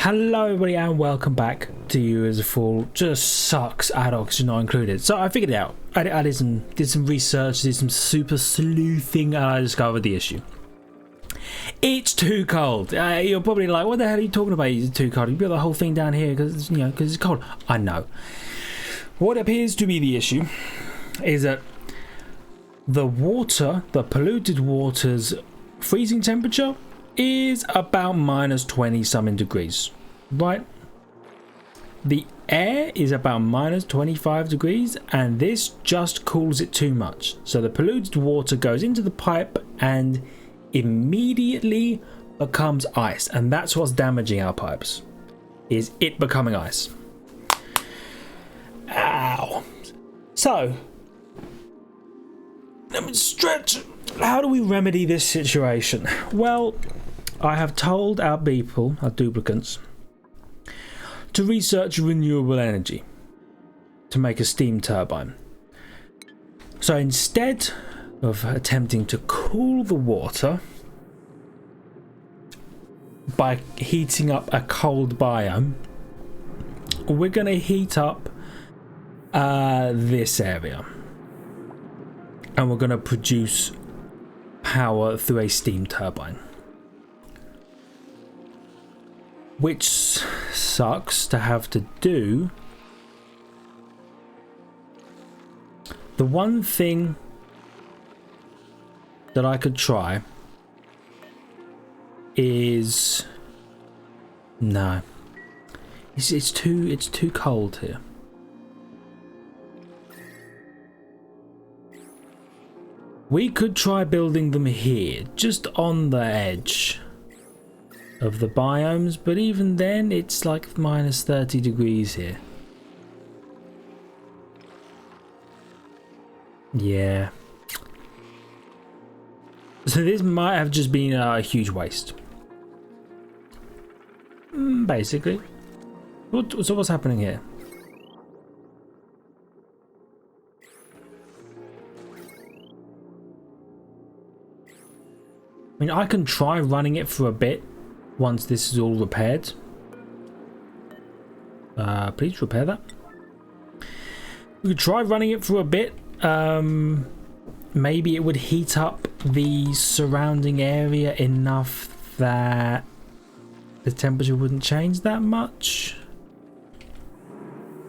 Hello everybody and welcome back to You As A Fool Just Sucks at Oxygen Not Included. So I figured it out. I did some research, did some super sleuthing, and I discovered the issue. It's too cold. You're probably like, what the hell are you talking about? It's too cold. You built the whole thing down here because it's cold. I know. What appears to be the issue is that the water, the polluted water's freezing temperature is about minus 20 something degrees, right? The air is about minus 25 degrees, and this just cools it too much. So the polluted water goes into the pipe and immediately becomes ice, and that's what's damaging our pipes, is it becoming ice. Ow. So let me stretch. How do we remedy this situation? Well, I have told our people, our duplicants, to research renewable energy to make a steam turbine. So instead of attempting to cool the water by heating up a cold biome, we're going to heat up this area, and we're going to produce power through a steam turbine, which sucks to have to do. The one thing that I could try is no, it's too cold here. We could try building them here, just on the edge of the biomes, but even then it's like minus 30 degrees here. Yeah. So this might have just been a huge waste. Basically. So what's happening here? I mean, I can try running it for a bit once this is all repaired. Please repair that. We could try running it for a bit. Maybe it would heat up the surrounding area enough that the temperature wouldn't change that much.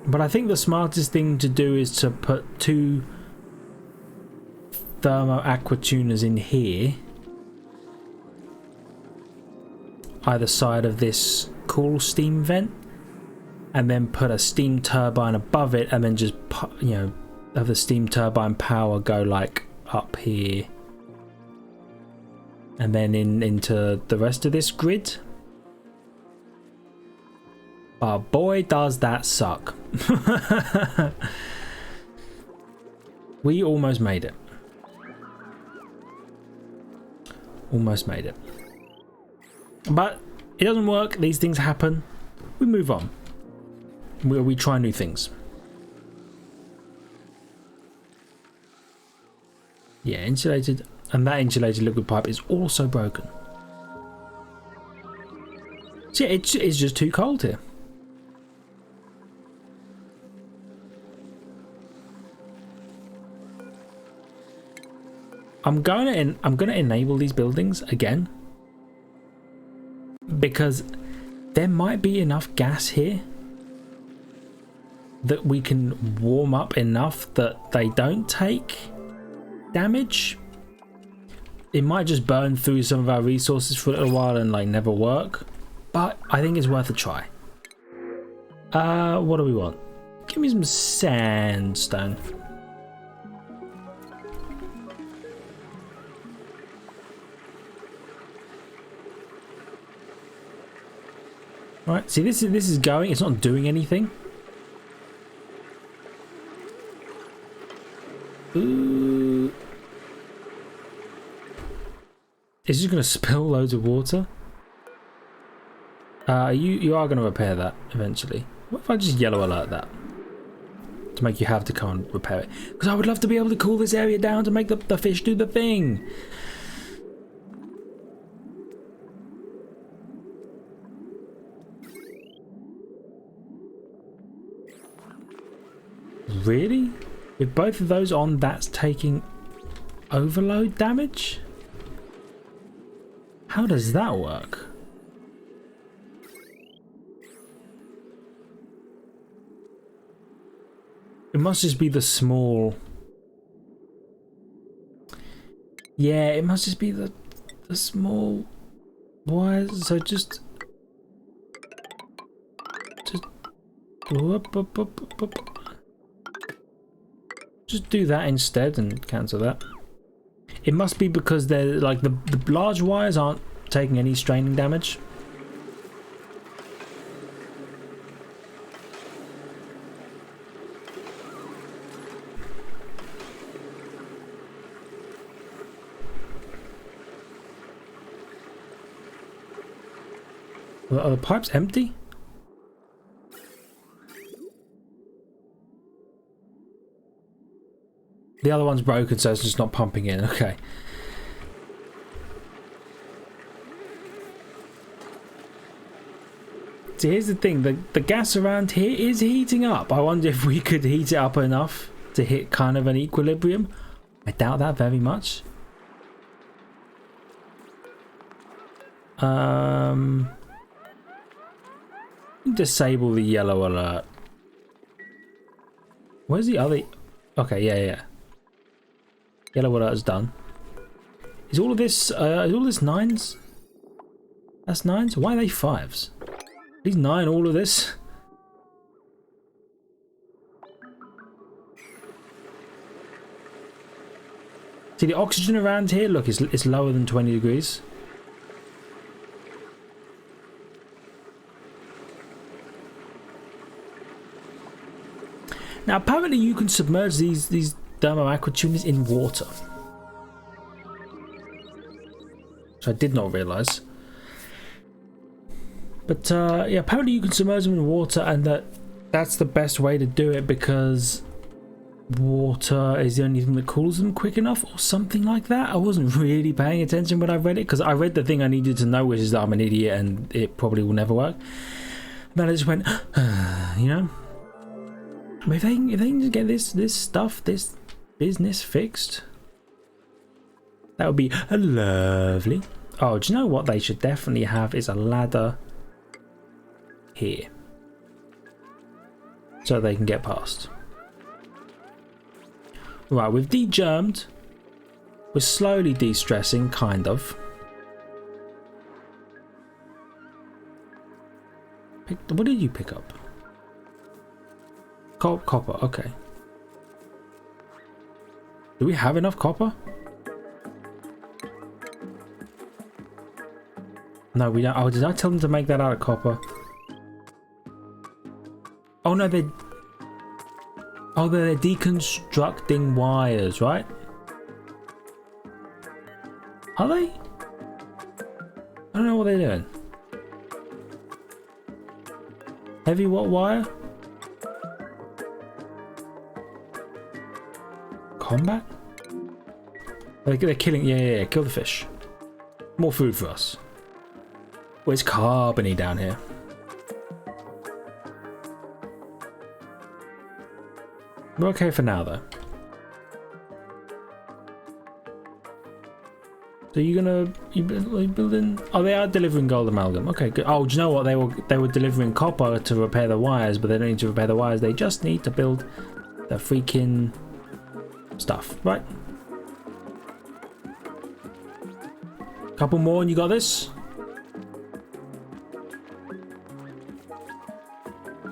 But I think the smartest thing to do is to put two thermo aqua tuners in here, either side of this cool steam vent, and then put a steam turbine above it, and then just have the steam turbine power go like up here and then into the rest of this grid. But boy does that suck. We almost made it. Almost made it. But it doesn't work. These things happen. We move on. We try new things. Yeah, insulated, and that insulated liquid pipe is also broken. So yeah, it's just too cold here. I'm gonna enable these buildings again, because there might be enough gas here that we can warm up enough that they don't take damage. It might just burn through some of our resources for a little while and like never work, but I think it's worth a try. What do we want? Give me some sandstone. Right, see, this is going. It's not doing anything. Ooh. It's just going to spill loads of water. You are going to repair that eventually. What if I just yellow alert that to make you have to come and repair it? Because I would love to be able to cool this area down to make the fish do the thing. Really? With both of those on, that's taking overload damage? How does that work? It must just be the small... Yeah, it must just be the small wires. So just whoop, whoop, whoop, whoop. Just do that instead and cancel that. It must be because they're like the large wires aren't taking any straining damage. Are the pipes empty? The other one's broken, so it's just not pumping in. Okay. So here's the thing, the gas around here is heating up. I wonder if we could heat it up enough to hit kind of an equilibrium. I doubt that very much. Disable the yellow alert. Where's the other? Okay, yeah. Yellow alert is done. Is all of this nines? That's nines? Why are they fives? These 9, all of this? See, the oxygen around here, look, it's lower than 20 degrees. Now, apparently you can submerge these thermo aqua tuners in water. Which I did not realise. But yeah, apparently you can submerge them in water, and that's the best way to do it because water is the only thing that cools them quick enough or something like that. I wasn't really paying attention when I read it because I read the thing I needed to know, which is that I'm an idiot and it probably will never work. Then I just went, you know. But if they can just get this business fixed, that would be lovely. Oh, do you know what they should definitely have is a ladder here, so they can get past. Right, we've de-germed. We're slowly de-stressing, kind of. What did you pick up? Copper, okay. Do we have enough copper? No, we don't. Oh, did I tell them to make that out of copper? Oh no, they're deconstructing wires, right? Are they? I don't know what they're doing. Heavy what wire? Combat? They're killing. Yeah. Kill the fish. More food for us. Where's carbony down here? We're okay for now, though. So you building? Oh, they are delivering gold amalgam. Okay, good. Oh, do you know what? They were delivering copper to repair the wires, but they don't need to repair the wires. They just need to build the freaking stuff, right? Couple more, and you got this.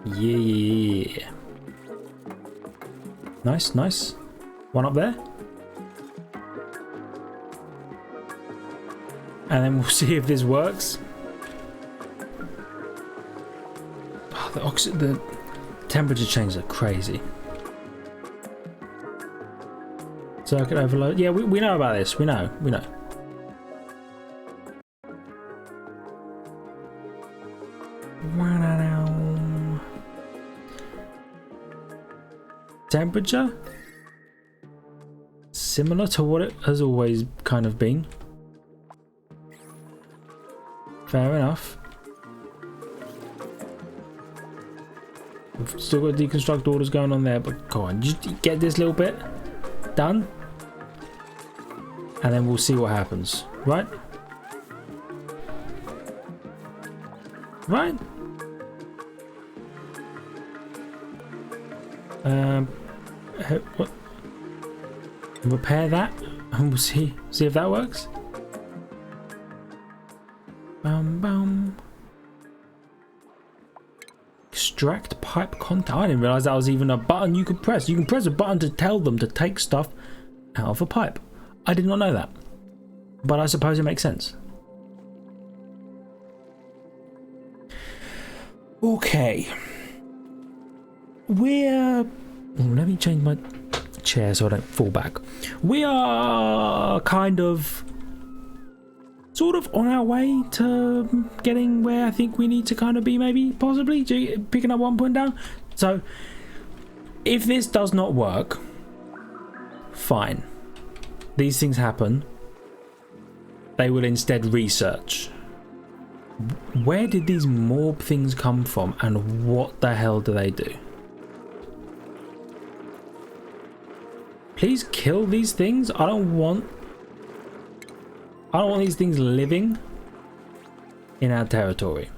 Yeah. Nice. One up there. And then we'll see if this works. Oh, the temperature changes are crazy. Circuit overload. Yeah, we know about this. We know. Temperature similar to what it has always kind of been. Fair enough. We've still got deconstruct orders going on there, but come on, just get this little bit done, and then we'll see what happens, right? Right? What? Repair that, and we'll see if that works. Bum bum. Extract pipe contact. I didn't realize that was even a button you could press. You can press a button to tell them to take stuff out of a pipe. I did not know that, but I suppose it makes sense. Okay, we're. Let me change my chair so I don't fall back. We are kind of sort of on our way to getting where I think we need to kind of be, maybe, possibly, picking up one point down. So if this does not work, fine. These things happen. They will instead research. Where did these morb things come from, and what the hell do they do? Please kill these things. I don't want these things living in our territory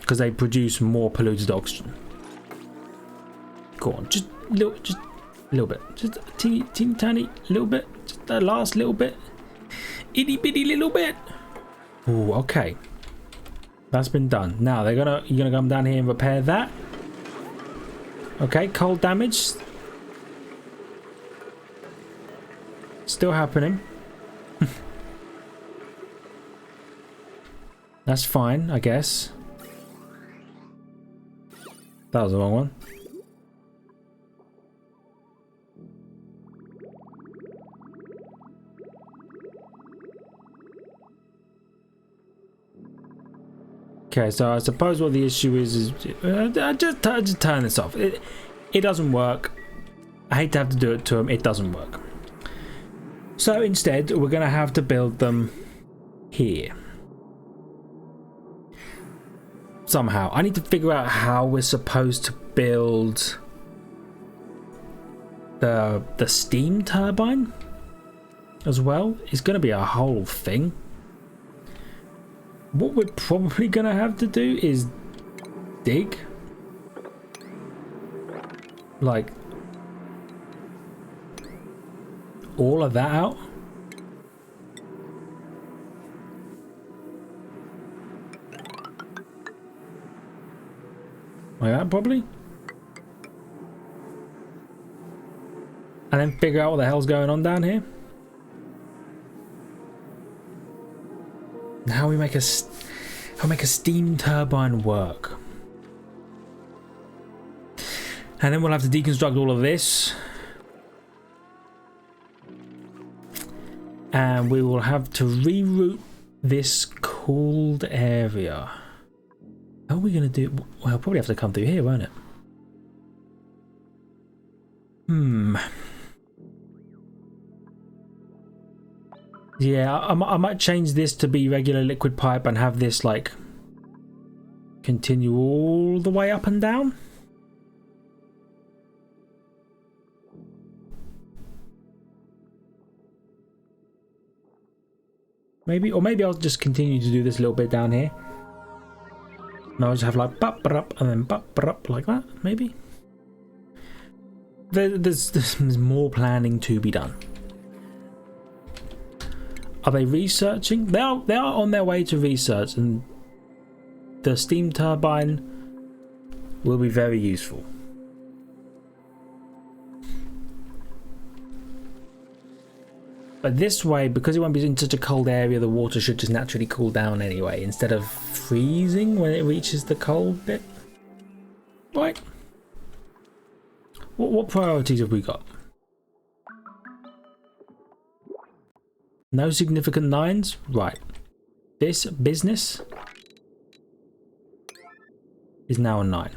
because they produce more polluted oxygen. Go on, just a little bit, just a teeny tiny little bit, just the last little bit, itty bitty little bit. Ooh, okay, that's been done. Now you're gonna come down here and repair that. Okay, cold damage. Still happening. That's fine, I guess. That was the wrong one. Okay, so I suppose what the issue is just turn this off. It doesn't work. I hate to have to do it to them. It doesn't work. So instead, we're going to have to build them here. Somehow. I need to figure out how we're supposed to build the steam turbine as well. It's going to be a whole thing. What we're probably going to have to do is dig. Like all of that out. Like that, probably. And then figure out what the hell's going on down here. How we make a steam turbine work. And then we'll have to deconstruct all of this. And we will have to reroute this cooled area. How are we going to do? Well, I'll probably have to come through here, won't it? Yeah, I might change this to be regular liquid pipe and have this like continue all the way up and down. Maybe, or maybe I'll just continue to do this little bit down here. And I'll just have like up and then up like that, maybe. There's more planning to be done. Are they researching? They are on their way to research, and the steam turbine will be very useful. But this way, because it won't be in such a cold area, the water should just naturally cool down anyway, instead of freezing when it reaches the cold bit. Right. What priorities have we got? No significant 9s? Right. This business is now a 9.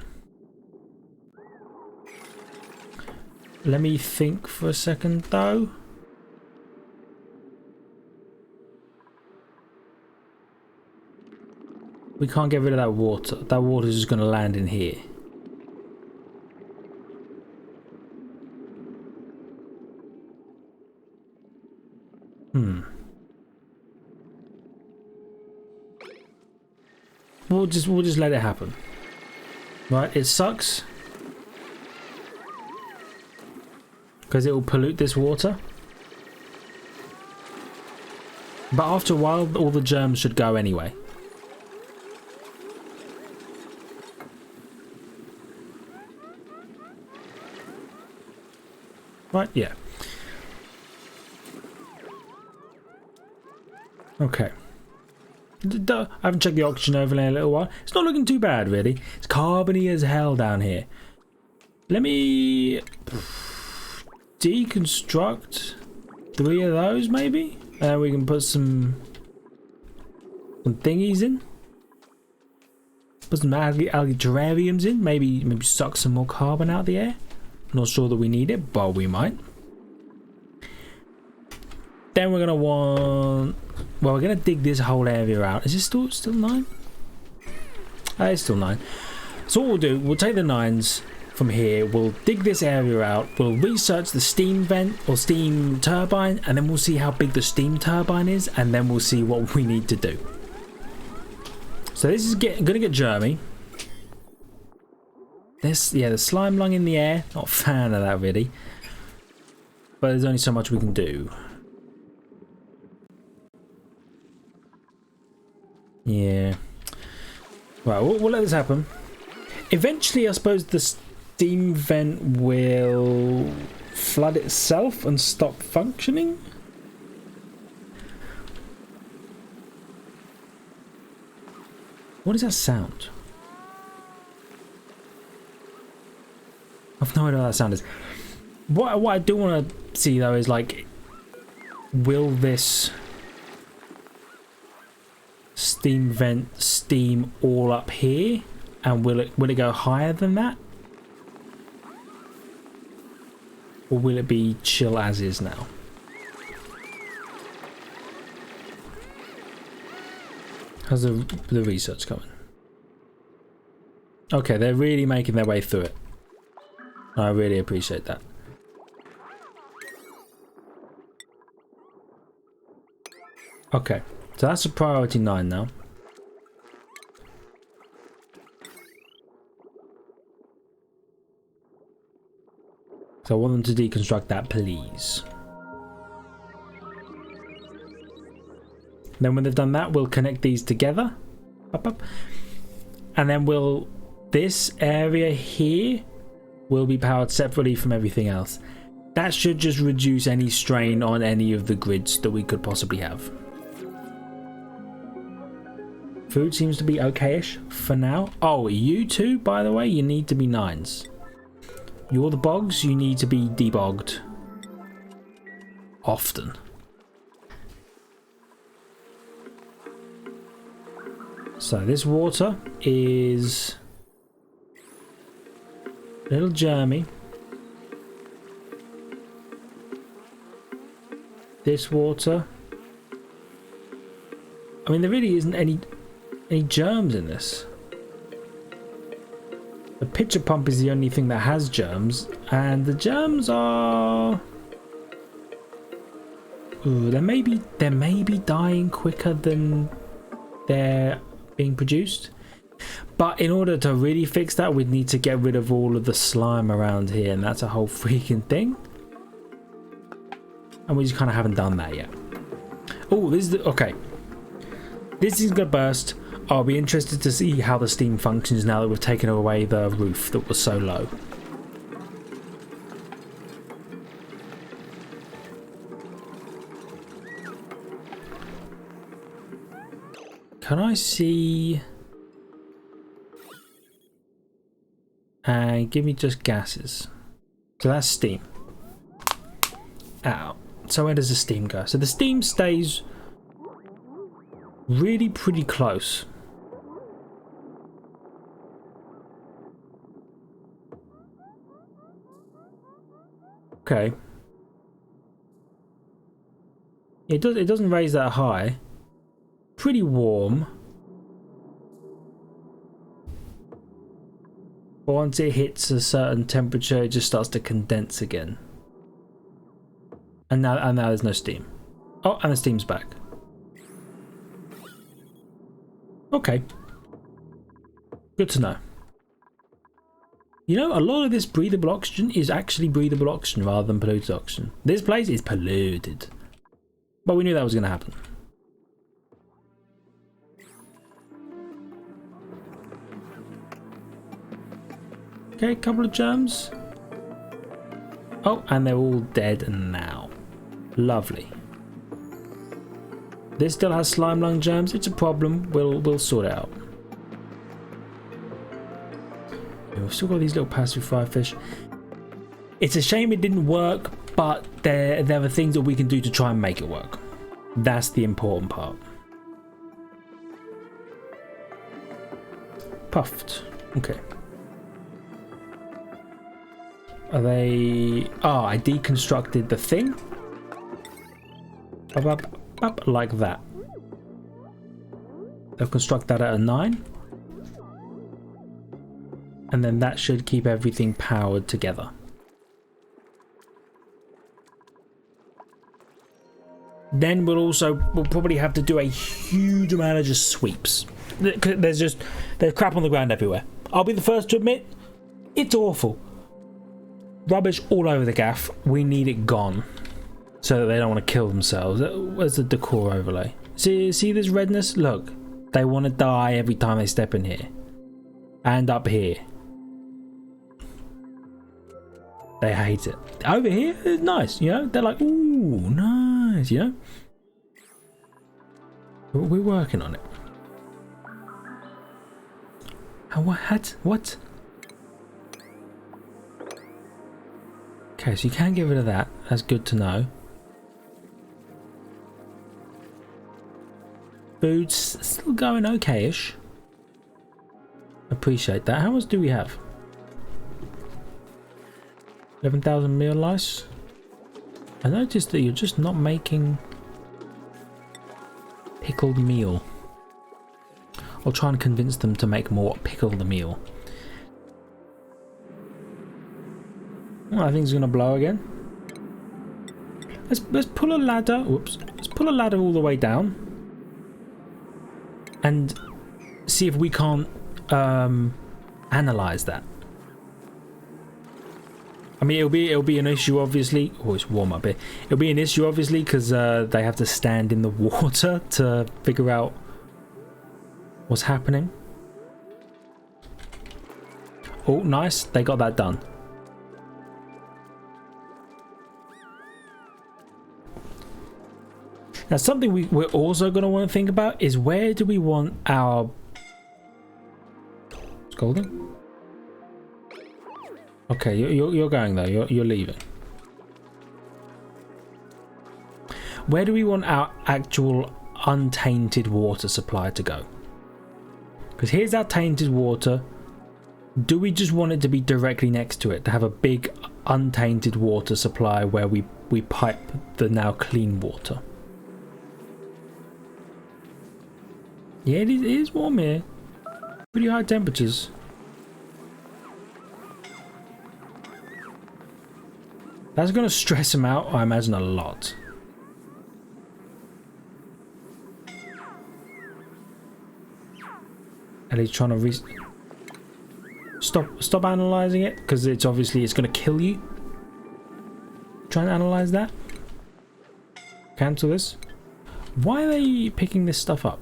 Let me think for a second though. We can't get rid of that water. That water is just going to land in here. We'll just let it happen. Right, it sucks. Because it will pollute this water. But after a while, all the germs should go anyway. Right, yeah. Okay. I haven't checked the oxygen overlay in a little while. It's not looking too bad, really. It's carbony as hell down here. Let me deconstruct 3 of those, maybe? And we can put some thingies in. Put some algae terrariums in. Maybe suck some more carbon out of the air. Not sure that we need it, but we might. Then we're gonna want. Well, we're gonna dig this whole area out. Is it still 9? It's still 9. So what we'll do, we'll take the 9s from here. We'll dig this area out. We'll research the steam vent or steam turbine, and then we'll see how big the steam turbine is, and then we'll see what we need to do. So this is gonna get germy. The slime lung in the air. Not a fan of that, really. But there's only so much we can do. Yeah. Right, we'll let this happen. Eventually, I suppose the steam vent will flood itself and stop functioning. What does that sound? I've no idea what that sound is. What I do want to see though is like, will this steam vent steam all up here, and will it go higher than that, or will it be chill as is now? How's the research going? Okay, they're really making their way through it. I really appreciate that. Okay, so that's a priority 9 now. So I want them to deconstruct that, please. Then when they've done that, we'll connect these together. Up. And then this area here will be powered separately from everything else. That should just reduce any strain on any of the grids that we could possibly have. Food seems to be okay-ish for now. Oh, you two, by the way, you need to be 9s. You're the bogs, you need to be debogged. Often. So this water is a little germy. This water, I mean, there really isn't any germs in this. The pitcher pump is the only thing that has germs, and the germs are... Ooh, they may be dying quicker than they're being produced. But in order to really fix that, we'd need to get rid of all of the slime around here, and that's a whole freaking thing. And we just kind of haven't done that yet. Oh, this is okay. This is gonna burst. I'll be interested to see how the steam functions now that we've taken away the roof that was so low. Can I see... give me just gases. So that's steam. Out. So where does the steam go? So the steam stays really pretty close. Okay. It doesn't raise that high. Pretty warm. But once it hits a certain temperature, it just starts to condense again. And now there's no steam. Oh, and the steam's back. Okay. Good to know. You know, a lot of this breathable oxygen is actually breathable oxygen rather than polluted oxygen. This place is polluted. But we knew that was going to happen. Okay, a couple of germs. Oh, and they're all dead now. Lovely. This still has slime lung germs. It's a problem. We'll sort it out. We've still got these little pacifier fish. It's a shame it didn't work, but there are things that we can do to try and make it work. That's the important part. Puffed. Okay. Are they... Oh, I deconstructed the thing. Up, like that. They'll construct that at a 9. And then that should keep everything powered together. Then we'll probably have to do a huge amount of just sweeps. There's crap on the ground everywhere. I'll be the first to admit, it's awful. Rubbish all over the gaff. We need it gone. So that they don't want to kill themselves. Where's the decor overlay? See this redness? Look. They want to die every time they step in here. And up here. They hate it. Over here, it's nice, you know? They're like, ooh, nice, you know? We're working on it. What? Okay, so you can get rid of that. That's good to know. Food's still going okay-ish. Appreciate that. How much do we have? 11,000 meal lice. I noticed that you're just not making pickled meal. I'll try and convince them to make more pickled meal. Oh, I think it's gonna blow again. Let's pull a ladder. Whoops. Let's pull a ladder all the way down and see if we can't analyze that. I mean, it'll be an issue, obviously. Oh, it's warm up here. It'll be an issue, obviously, because they have to stand in the water to figure out what's happening. Oh, nice. They got that done. Now, something we're also going to want to think about is where do we want our... Scalding? Okay, you're going though. You're leaving. Where do we want our actual untainted water supply to go? Because here's our tainted water. Do we just want it to be directly next to it, to have a big untainted water supply where we pipe the now clean water? Yeah, it is warm here. Pretty high temperatures. That's going to stress him out, I imagine, a lot. And he's trying to stop analyzing it, because it's going to kill you. Try and analyze that. Cancel this. Why are they picking this stuff up?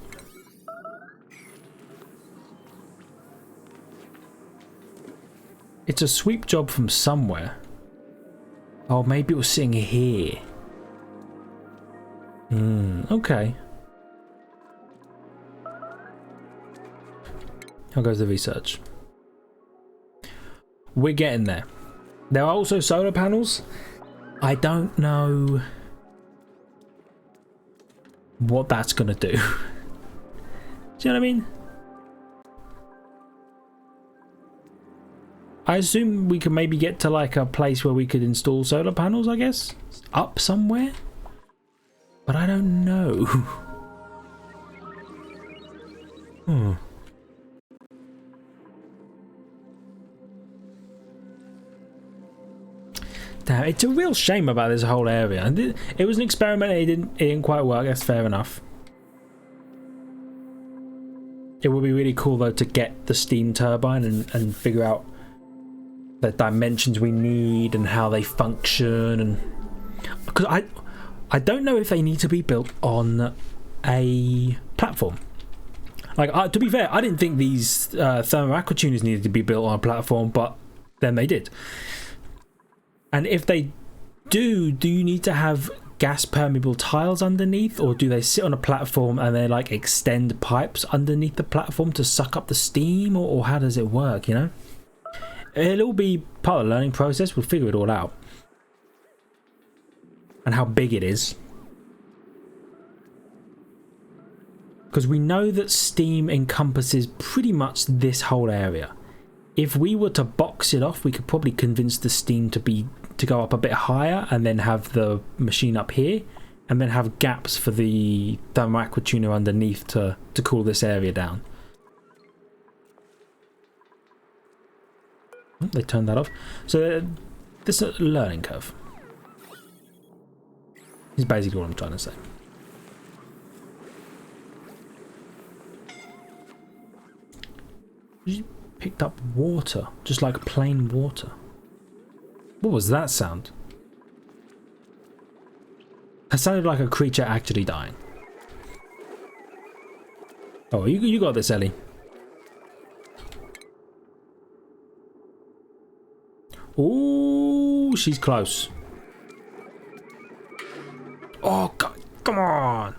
It's a sweep job from somewhere. Oh, maybe it was sitting here. Okay. How goes the research? We're getting there. There are also solar panels. I don't know what that's gonna do. Do you know what I mean? I assume we could maybe get to like a place where we could install solar panels, I guess? Up somewhere? But I don't know. Damn, it's a real shame about this whole area. And it was an experiment. It didn't quite work. That's fair enough. It would be really cool though to get the steam turbine and figure out the dimensions we need and how they function, and because I don't know if they need to be built on a platform. Like, to be fair, I didn't think these thermal aqua tuners needed to be built on a platform, but then they did. And if they do you need to have gas permeable tiles underneath, or do they sit on a platform and they like extend pipes underneath the platform to suck up the steam, or how does it work, you know? It'll be part of the learning process. We'll figure it all out. And how big it is. Because we know that steam encompasses pretty much this whole area. If we were to box it off, we could probably convince the steam to go up a bit higher, and then have the machine up here, and then have gaps for the thermal aqua tuner underneath to cool this area down. Oh, they turned that off. So this is a learning curve. Is basically what I'm trying to say. You picked up water, just like plain water. What was that sound? That sounded like a creature actually dying. Oh, you got this, Ellie. Oh, she's close. Oh, God, come on.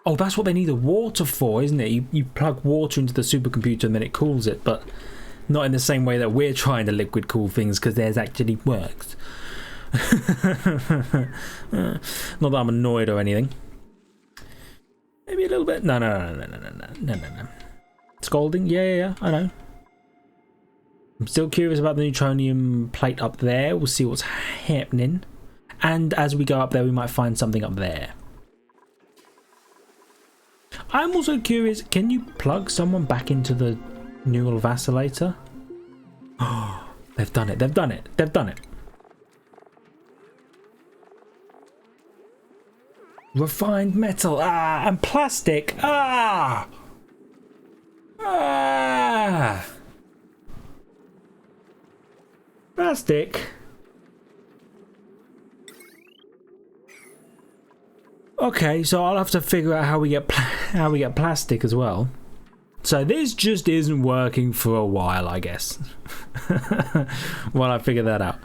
Oh, that's what they need the water for, isn't it? You plug water into the supercomputer and then it cools it, but not in the same way that we're trying to liquid cool things, because theirs actually works. Not that I'm annoyed or anything. Maybe a little bit. No. Scolding? Yeah, I know. I'm still curious about the neutronium plate up there. We'll see what's happening. And as we go up there, we might find something up there. I'm also curious, can you plug someone back into the neural vacillator? Oh, they've done it. Refined metal, and plastic, plastic. Okay, so I'll have to figure out how we get plastic as well. So this just isn't working for a while, I guess. While I figure that out.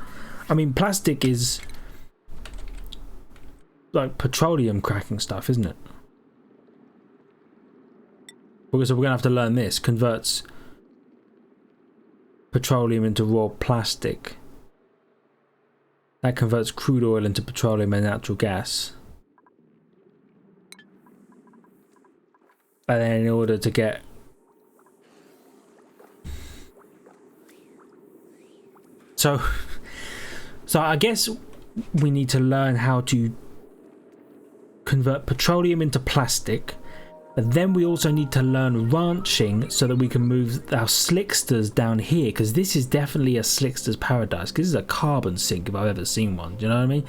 I mean, plastic is like petroleum cracking stuff, isn't it? So we're gonna have to learn this. Converts petroleum into raw plastic. That converts crude oil into petroleum and natural gas. And then in order to get so I guess we need to learn how to convert petroleum into plastic, but then we also need to learn ranching so that we can move our slicksters down here, because this is definitely a slickster's paradise, because this is a carbon sink if I've ever seen one. Do you know what I mean?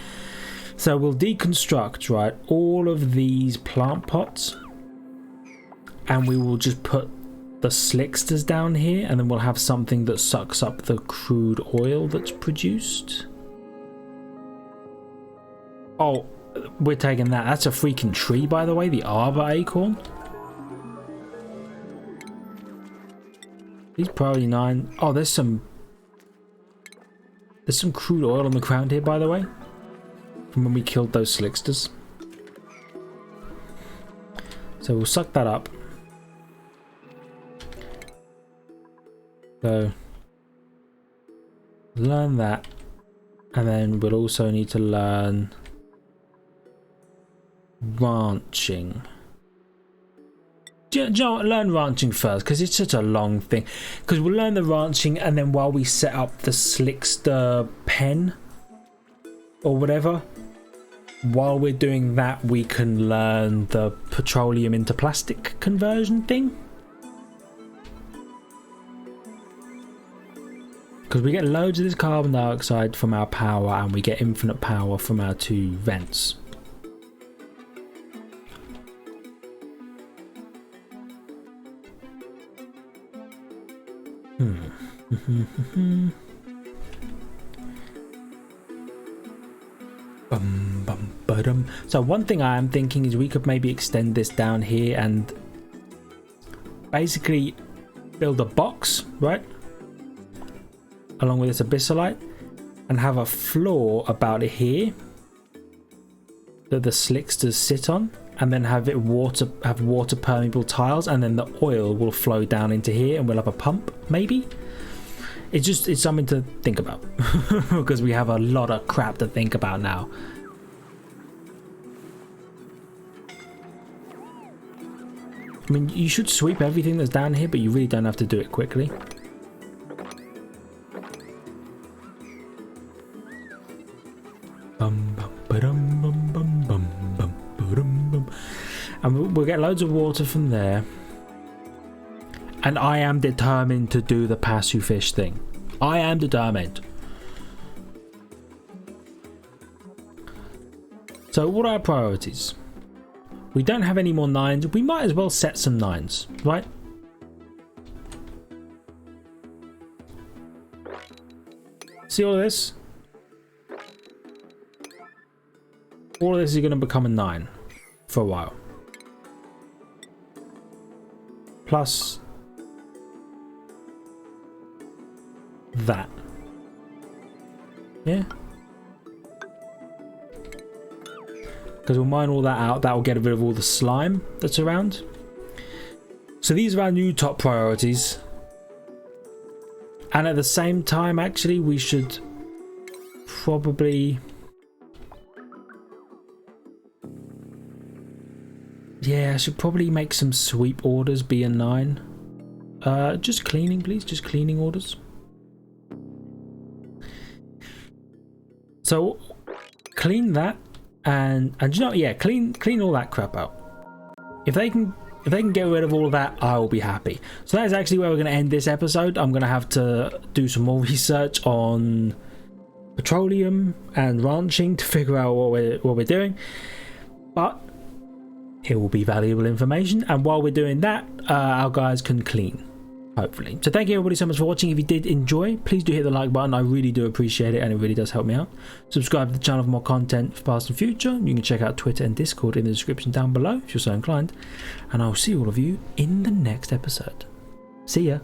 So we'll deconstruct, right, all of these plant pots, and we will just put the slicksters down here, and then we'll have something that sucks up the crude oil that's produced. Oh, we're taking that. That's a freaking tree, by the way, the arbor acorn. He's probably 9. Oh, there's some crude oil on the ground here, by the way, from when we killed those slicksters. So we'll suck that up. So learn that, and then we'll also need to learn ranching. Do you know what? Learn ranching first, because it's such a long thing. Because we'll learn the ranching, and then while we set up the slickster pen or whatever, while we're doing that, we can learn the petroleum into plastic conversion thing. Because we get loads of this carbon dioxide from our power, and we get infinite power from our 2 vents. So one thing I am thinking is we could maybe extend this down here and basically build a box, right, along with this abyssalite, and have a floor about here that the slicksters sit on, and then have water permeable tiles, and then the oil will flow down into here, and we'll have a pump. Maybe it's something to think about because we have a lot of crap to think about now. I mean, you should sweep everything that's down here, but you really don't have to do it quickly. And we'll get loads of water from there. And I am determined to do the Pasu fish thing. I am determined. So what are our priorities? We don't have any more 9s. We might as well set some 9s, right? See all of this? All of this is going to become a 9 for a while. Plus that. Yeah. Because we'll mine all that out. That will get rid of all the slime that's around. So these are our new top priorities. And at the same time, actually, we should probably... Yeah, I should probably make some sweep orders be a 9. Just cleaning, please. Just cleaning orders. So clean that, and you know, yeah, clean all that crap out. If they can get rid of all of that, I will be happy. So that is actually where we're going to end this episode. I'm going to have to do some more research on petroleum and ranching to figure out what we're doing, but it will be valuable information. And while we're doing that, our guys can clean, hopefully. So thank you everybody so much for watching. If you did enjoy, please do hit the like button. I really do appreciate it, and it really does help me out. Subscribe to the channel for more content for past and future. You can check out Twitter and Discord in the description down below if you're so inclined, and I'll see all of you in the next episode. See ya.